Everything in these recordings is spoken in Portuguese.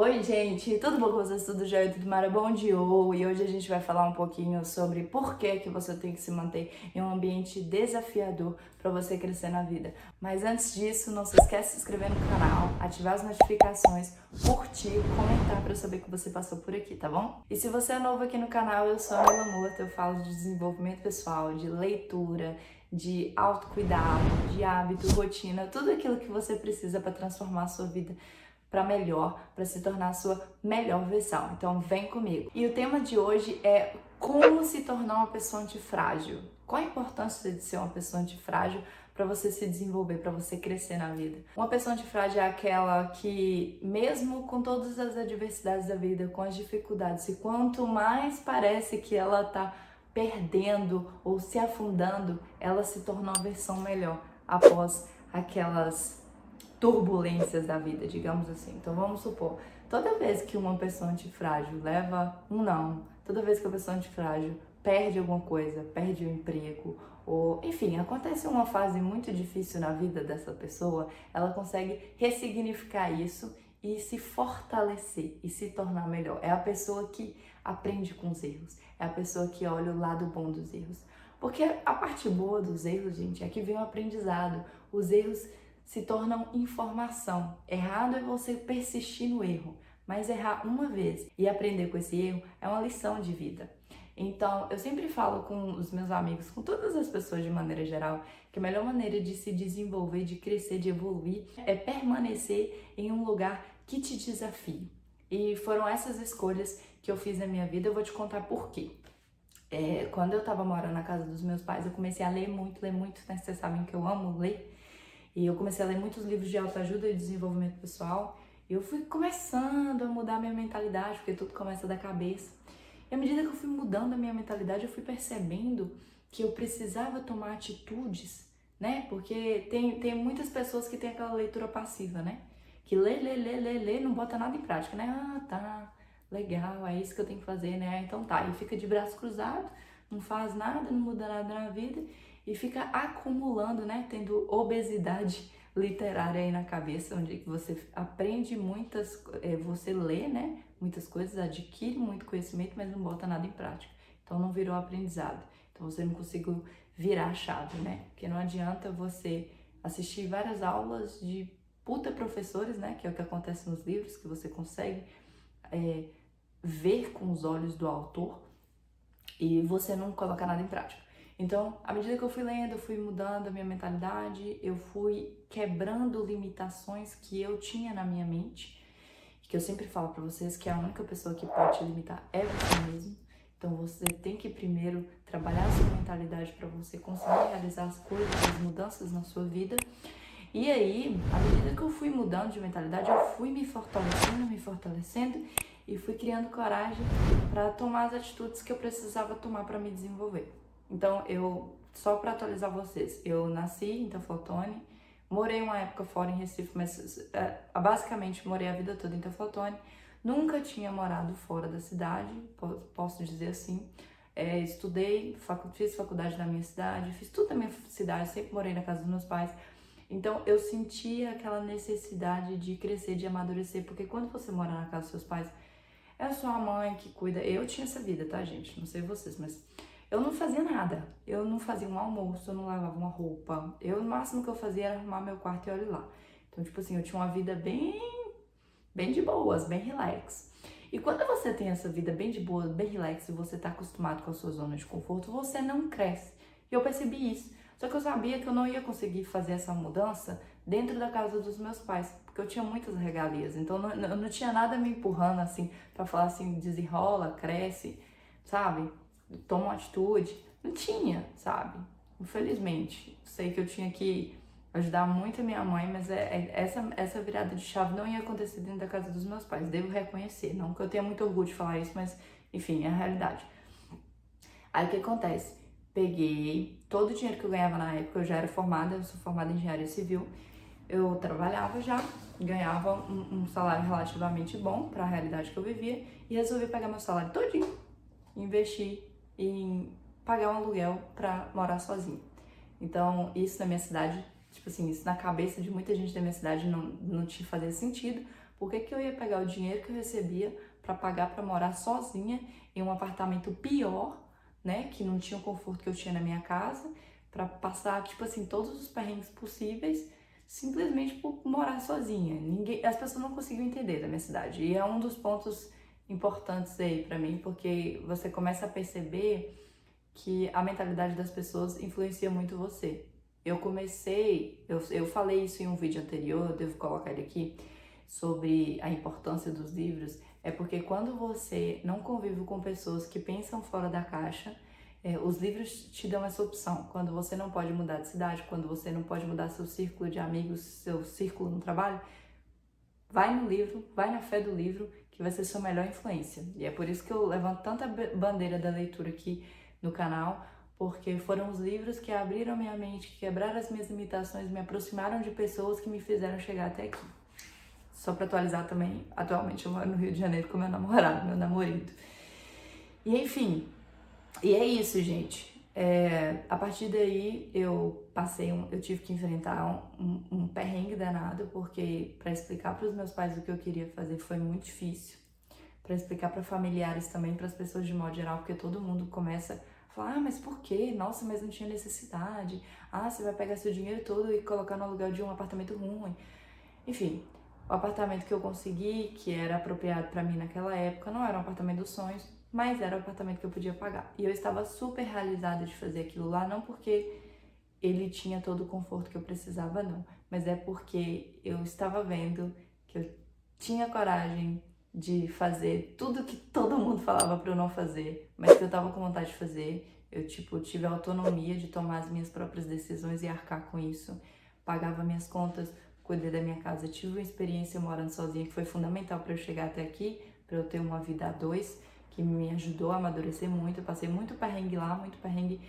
Oi, gente, tudo bom com vocês? Tudo jóia? Tudo maravilhoso? E hoje a gente vai falar um pouquinho sobre por que você tem que se manter em um ambiente desafiador para você crescer na vida. Mas antes disso, não se esquece de se inscrever no canal, ativar as notificações, curtir, comentar para eu saber que você passou por aqui, tá bom? E se você é novo aqui no canal, eu sou a Mila Murta, eu falo de desenvolvimento pessoal, de leitura, de autocuidado, de hábito, rotina, tudo aquilo que você precisa para transformar a sua vida para melhor, para se tornar a sua melhor versão. Então vem comigo. E o tema de hoje é como se tornar uma pessoa antifrágil. Qual a importância de ser uma pessoa antifrágil para você se desenvolver, para você crescer na vida? Uma pessoa antifrágil é aquela que, mesmo com todas as adversidades da vida, com as dificuldades, e quanto mais parece que ela tá perdendo ou se afundando, ela se torna uma versão melhor após aquelas turbulências da vida, digamos assim. Então vamos supor, toda vez que uma pessoa antifrágil leva um não, toda vez que a pessoa antifrágil perde alguma coisa, perde o emprego, ou enfim, acontece uma fase muito difícil na vida dessa pessoa, ela consegue ressignificar isso e se fortalecer e se tornar melhor. É a pessoa que aprende com os erros, é a pessoa que olha o lado bom dos erros. Porque a parte boa dos erros, gente, é que vem o aprendizado. Os erros se tornam informação. Errado é você persistir no erro, mas errar uma vez e aprender com esse erro é uma lição de vida. Então, eu sempre falo com os meus amigos, com todas as pessoas de maneira geral, que a melhor maneira de se desenvolver, de crescer, de evoluir, é permanecer em um lugar que te desafie. E foram essas escolhas que eu fiz na minha vida, eu vou te contar por quê. Quando eu tava morando na casa dos meus pais, eu comecei a ler muito, né? Vocês sabem que eu amo ler. E eu comecei a ler muitos livros de autoajuda e desenvolvimento pessoal. E eu fui começando a mudar minha mentalidade, porque tudo começa da cabeça. E à medida que eu fui mudando a minha mentalidade, eu fui percebendo que eu precisava tomar atitudes, né? Porque tem muitas pessoas que têm aquela leitura passiva, né? Que lê, não bota nada em prática, né? Ah, tá, legal, é isso que eu tenho que fazer, né? Então tá, e fica de braço cruzado, não faz nada, não muda nada na vida e fica acumulando, né? Tendo obesidade literária aí na cabeça, onde você aprende você lê, né? Muitas coisas, adquire muito conhecimento, mas não bota nada em prática. Então não virou aprendizado. Então você não conseguiu virar a chave, né? Porque não adianta você assistir várias aulas de puta professores, né? Que é o que acontece nos livros, que você consegue ver com os olhos do autor e você não coloca nada em prática. Então, à medida que eu fui lendo, eu fui mudando a minha mentalidade, eu fui quebrando limitações que eu tinha na minha mente, que eu sempre falo pra vocês que a única pessoa que pode te limitar é você mesmo. Então, você tem que primeiro trabalhar a sua mentalidade para você conseguir realizar as coisas, as mudanças na sua vida. E aí, à medida que eu fui mudando de mentalidade, eu fui me fortalecendo e fui criando coragem para tomar as atitudes que eu precisava tomar para me desenvolver. Então, só para atualizar vocês, eu nasci em Teoflotone, morei uma época fora em Recife, mas basicamente morei a vida toda em Teoflotone, nunca tinha morado fora da cidade, posso dizer assim. Estudei, fiz faculdade na minha cidade, fiz tudo na minha cidade, sempre morei na casa dos meus pais. Então eu sentia aquela necessidade de crescer, de amadurecer, porque quando você mora na casa dos seus pais, é a sua mãe que cuida. Eu tinha essa vida, tá, gente? Não sei vocês, mas eu não fazia nada. Eu não fazia um almoço, eu não lavava uma roupa. O máximo que eu fazia era arrumar meu quarto e olha lá. Então, tipo assim, eu tinha uma vida bem de boas, bem relax. E quando você tem essa vida bem de boa, bem relax, e você tá acostumado com a sua zona de conforto, você não cresce. E eu percebi isso. Só que eu sabia que eu não ia conseguir fazer essa mudança dentro da casa dos meus pais, porque eu tinha muitas regalias. Então eu não tinha nada me empurrando assim pra falar assim, desenrola, cresce, sabe? Toma uma atitude. Não tinha, sabe? Infelizmente. Sei que eu tinha que ajudar muito a minha mãe, mas essa virada de chave não ia acontecer dentro da casa dos meus pais. Devo reconhecer. Não que eu tenha muito orgulho de falar isso, mas enfim, é a realidade. Aí o que acontece? Peguei todo o dinheiro que eu ganhava na época, eu já era formada, eu sou formada em engenharia civil, eu trabalhava já, ganhava um salário relativamente bom para a realidade que eu vivia e resolvi pegar meu salário todinho, investir em pagar um aluguel para morar sozinha. Então, isso na minha cidade, tipo assim, isso na cabeça de muita gente da minha cidade não te fazia sentido, Por que que eu ia pegar o dinheiro que eu recebia para pagar para morar sozinha em um apartamento pior, né, que não tinha o conforto que eu tinha na minha casa, para passar, tipo assim, todos os perrengues possíveis, simplesmente por morar sozinha. As pessoas não conseguiam entender da minha cidade. E é um dos pontos importantes aí para mim, porque você começa a perceber que a mentalidade das pessoas influencia muito você. Eu falei isso em um vídeo anterior, eu devo colocar ele aqui, sobre a importância dos livros, é porque quando você não convive com pessoas que pensam fora da caixa, os livros te dão essa opção. Quando você não pode mudar de cidade, quando você não pode mudar seu círculo de amigos, seu círculo no trabalho, vai no livro, vai na fé do livro, que vai ser sua melhor influência. E é por isso que eu levanto tanta bandeira da leitura aqui no canal, porque foram os livros que abriram minha mente, que quebraram as minhas limitações, me aproximaram de pessoas que me fizeram chegar até aqui. Só para atualizar também, atualmente eu moro no Rio de Janeiro com meu namorado, meu namorado. E enfim, e é isso, gente. A partir daí eu tive que enfrentar um perrengue danado, porque para explicar para os meus pais o que eu queria fazer foi muito difícil. Para explicar para familiares também, para as pessoas de modo geral, porque todo mundo começa a falar: ah, mas por quê? Nossa, mas não tinha necessidade. Ah, você vai pegar seu dinheiro todo e colocar no aluguel de um apartamento ruim. Enfim, o apartamento que eu consegui, que era apropriado para mim naquela época, não era um apartamento dos sonhos, mas era o apartamento que eu podia pagar. E eu estava super realizada de fazer aquilo lá, não porque ele tinha todo o conforto que eu precisava, não, mas é porque eu estava vendo que eu tinha coragem de fazer tudo que todo mundo falava para eu não fazer, mas que eu tava com vontade de fazer. Eu, tive a autonomia de tomar as minhas próprias decisões e arcar com isso. Pagava minhas contas, cuidei da minha casa. Tive uma experiência morando sozinha que foi fundamental para eu chegar até aqui, para eu ter uma vida a dois, que me ajudou a amadurecer muito. Eu passei muito perrengue lá, muito perrengue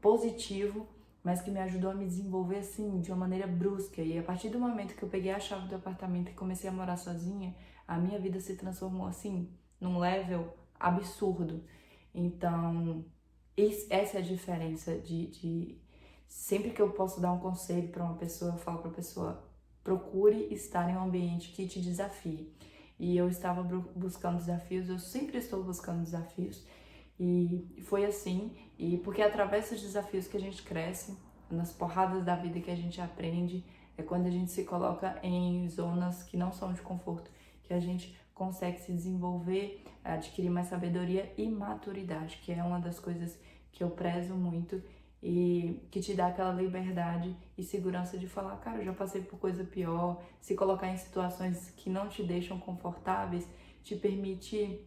positivo, mas que me ajudou a me desenvolver assim, de uma maneira brusca. E a partir do momento que eu peguei a chave do apartamento e comecei a morar sozinha, a minha vida se transformou assim, num level absurdo. Então, essa é a diferença de sempre que eu posso dar um conselho para uma pessoa, eu falo para a pessoa: procure estar em um ambiente que te desafie. E eu estava buscando desafios, eu sempre estou buscando desafios. E foi assim, e porque é através dos desafios que a gente cresce, nas porradas da vida que a gente aprende, é quando a gente se coloca em zonas que não são de conforto, que a gente consegue se desenvolver, adquirir mais sabedoria e maturidade, que é uma das coisas que eu prezo muito e que te dá aquela liberdade e segurança de falar: cara, eu já passei por coisa pior. Se colocar em situações que não te deixam confortáveis te permite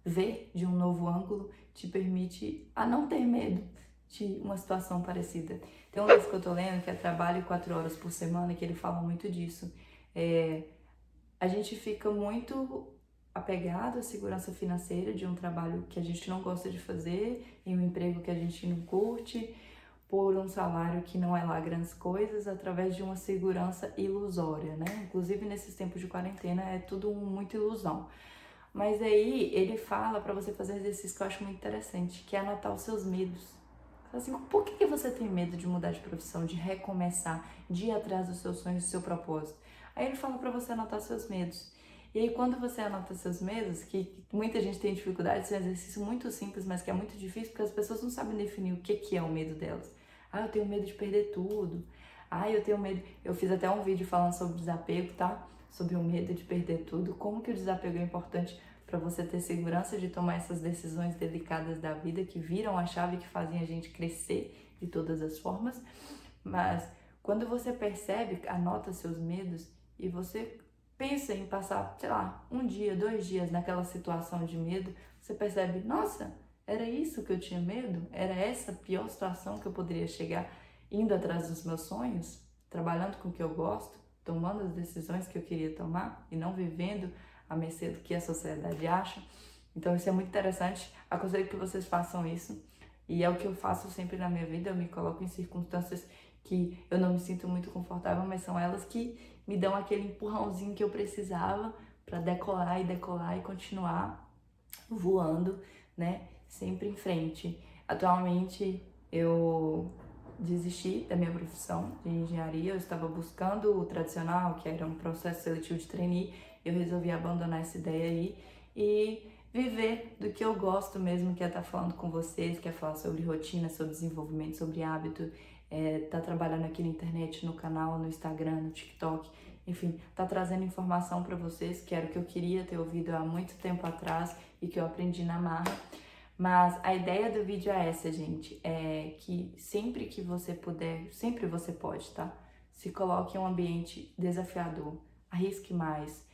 ver de um novo ângulo, te permite a não ter medo de uma situação parecida. Tem um livro que eu tô lendo que é Trabalhe 4 horas por semana, que ele fala muito disso. A gente fica muito apegado à segurança financeira de um trabalho que a gente não gosta de fazer, em um emprego que a gente não curte, por um salário que não é lá grandes coisas, através de uma segurança ilusória, né? Inclusive nesses tempos de quarentena é tudo muita ilusão. Mas aí ele fala para você fazer um exercício que eu acho muito interessante, que é anotar os seus medos. Assim, por que você tem medo de mudar de profissão, de recomeçar, de ir atrás dos seus sonhos, do seu propósito? Aí ele fala para você anotar seus medos. E aí quando você anota seus medos, que muita gente tem dificuldade, isso é um exercício muito simples, mas que é muito difícil, porque as pessoas não sabem definir o que é o medo delas. Ah, eu tenho medo de perder tudo. Ah, eu tenho medo... Eu fiz até um vídeo falando sobre desapego, tá? Sobre o medo de perder tudo, como que o desapego é importante para você ter segurança de tomar essas decisões delicadas da vida que viram a chave que fazem a gente crescer de todas as formas. Mas quando você percebe, anota seus medos e você pensa em passar, sei lá, 1 dia, 2 dias naquela situação de medo, você percebe: nossa, era isso que eu tinha medo? Era essa pior situação que eu poderia chegar indo atrás dos meus sonhos, trabalhando com o que eu gosto, tomando as decisões que eu queria tomar e não vivendo à mercê do que a sociedade acha. Então isso é muito interessante. Aconselho que vocês façam isso. E é o que eu faço sempre na minha vida. Eu me coloco em circunstâncias que eu não me sinto muito confortável, mas são elas que me dão aquele empurrãozinho que eu precisava para decolar e continuar voando, né? Sempre em frente. Atualmente eu desisti da minha profissão de engenharia. Eu estava buscando o tradicional, que era um processo seletivo de trainee. eu resolvi abandonar essa ideia aí e viver do que eu gosto mesmo, que é estar falando com vocês, que é falar sobre rotina, sobre desenvolvimento, sobre hábito, tá trabalhando aqui na internet, no canal, no Instagram, no TikTok, enfim, tá trazendo informação para vocês, que era o que eu queria ter ouvido há muito tempo atrás e que eu aprendi na marra. Mas a ideia do vídeo é essa, gente, é que sempre que você puder, sempre você pode, tá? Se coloque em um ambiente desafiador, arrisque mais,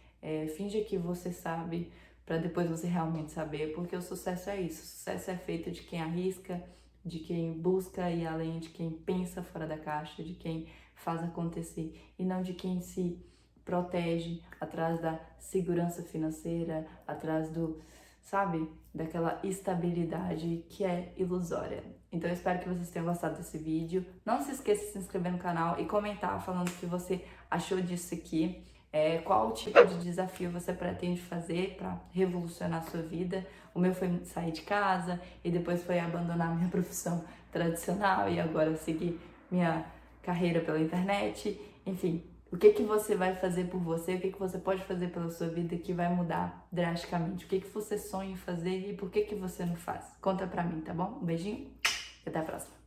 finja que você sabe, para depois você realmente saber, porque o sucesso é isso, o sucesso é feito de quem arrisca, de quem busca ir além, de quem pensa fora da caixa, de quem faz acontecer e não de quem se protege atrás da segurança financeira, atrás do, sabe, daquela estabilidade que é ilusória. Então eu espero que vocês tenham gostado desse vídeo. Não se esqueça de se inscrever no canal e comentar falando o que você achou disso aqui. Qual tipo de desafio você pretende fazer para revolucionar a sua vida. O meu foi sair de casa e depois foi abandonar minha profissão tradicional e agora seguir minha carreira pela internet. Enfim, o que você vai fazer por você, o que você pode fazer pela sua vida que vai mudar drasticamente, o que você sonha em fazer e por que você não faz. Conta pra mim, tá bom? Um beijinho e até a próxima.